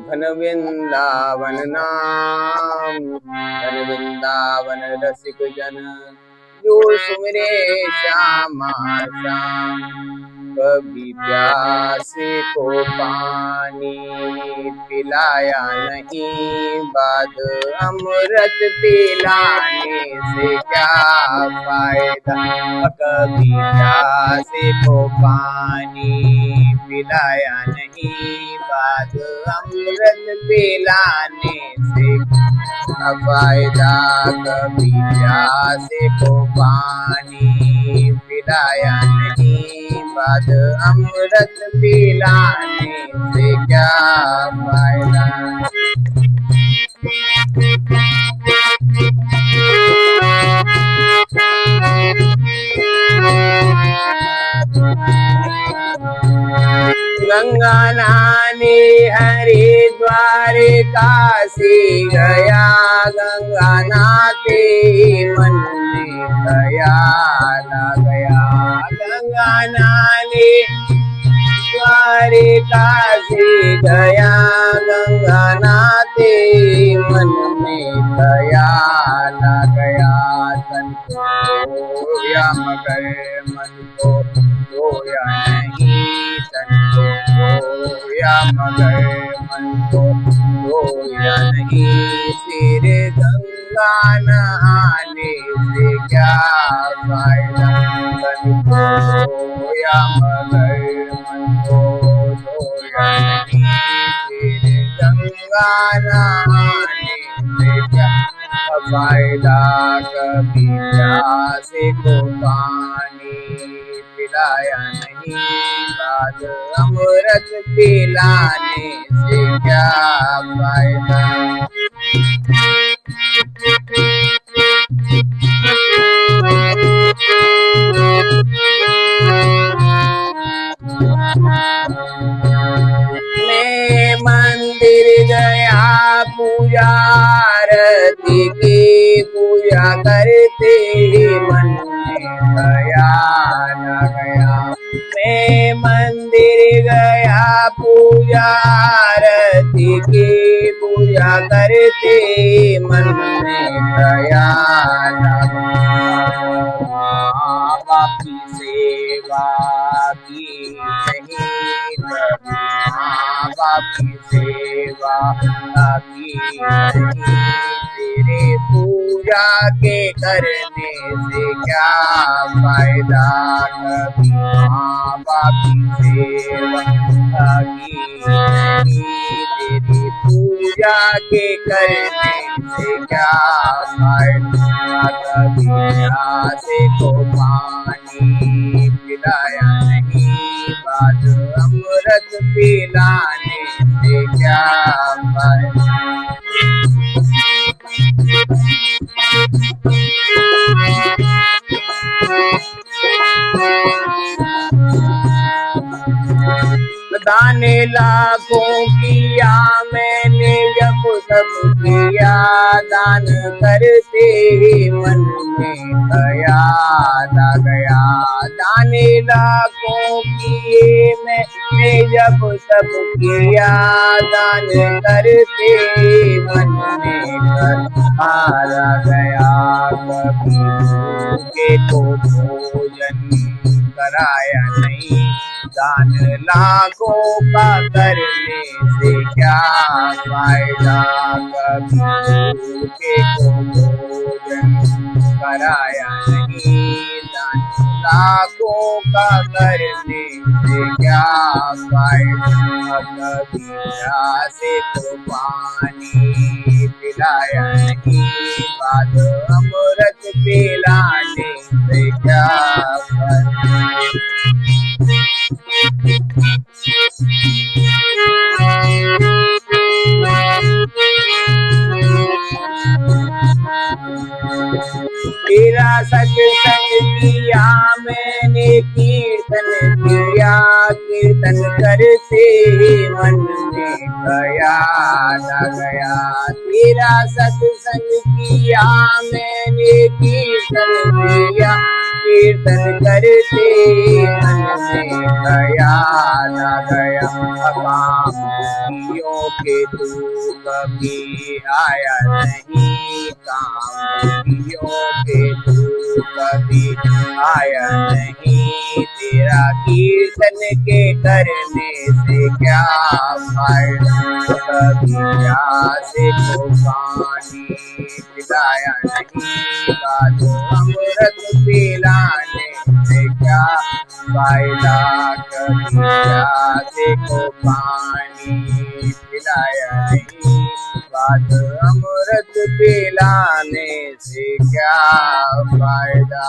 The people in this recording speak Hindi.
घन वृंदावन नाम, घन वृंदावन रसिक जन, जो सुमिरे श्यामा श्याम। कभी प्यासे को पानी पिलाया नहीं, बाद अमृत पिलाने से क्या फायदा। कभी प्यासे को पानी पिलाया नहीं, बाद अमृत पिलाने से क्या फायदा। कभी प्यासे को पानी पिलाया नहीं, बाद अमृत पिलाने से क्या फायदा। गंगा नहाने हरिद्वार काशी गया, गंगा नहाते मन में ख्याल आ गया। गंगा नहाने हरिद्वार काशी गया, गंगा नहाते मन में ख्याल आ गया। तन को धोया मगर मन को धोया नहीं, तन को धोया मगर मन को धोया नहीं। फिर गंगा नहाने से क्या फायदा। तन को धोया मगर मन को धोया नहीं, फिर गंगा नहाने से क्या फायदा। कभी प्यासे को पानी पिलाया नहीं, बाद अमृत पिलाने से क्या फायदा। मैं मंदिर गया पूजा आरती की, पूजा करते मन में ख्याल आ गया। मैं मंदिर गया पूजा आरती की, पूजा करते मन में ख्याल आ गया। माँ बाप की सेवा की नहीं, माँ बाप की सेवा की नहीं। तेरे पूजा के करने से क्या फायदा। कभी माँ बाप की सेवा की नहीं, तेरी पूजा के करने से क्या फायदा। कभी प्यासे को पानी पिलाया नहीं, बाद अमृत पिलाने से क्या फायदा। दाने लाखों किया मैंने, जब सब किया दान करते ही मन में ख्याल आ गया। दाने लाखों किए मैंने, जब सब किया दान करते ही मन में ख्याल आ गया। कभी भूखे को भोजन कराया नहीं, दान लाखों का करने से क्या फायदा। कभी भूखे को भोजन कराया नहीं, दान लाखों का करने से क्या फायदा। कभी प्यासे को पानी पिलाया नहीं, बाद अमृत पिलाने से क्या फायदा। तेरा सत्संग किया मैंने, कीर्तन किया, कीर्तन करते मन में ख्याल आ गया। तेरा सत्संग किया मैंने, कीर्तन किया, कीर्तन करते मन में ख्याल आ गया। कामियों के तू कभी आया नहीं, कामियों के तू कभी आया नहीं। तेरा कीर्तन के करने से क्या फायदा, कभी प्यासे को पानी पिलाया नहीं, कादो अमृत पिलाने से क्या फायदा, कभी प्यासे को पानी पिलाया नहीं, कादो अमृत पिलाने से क्या फायदा।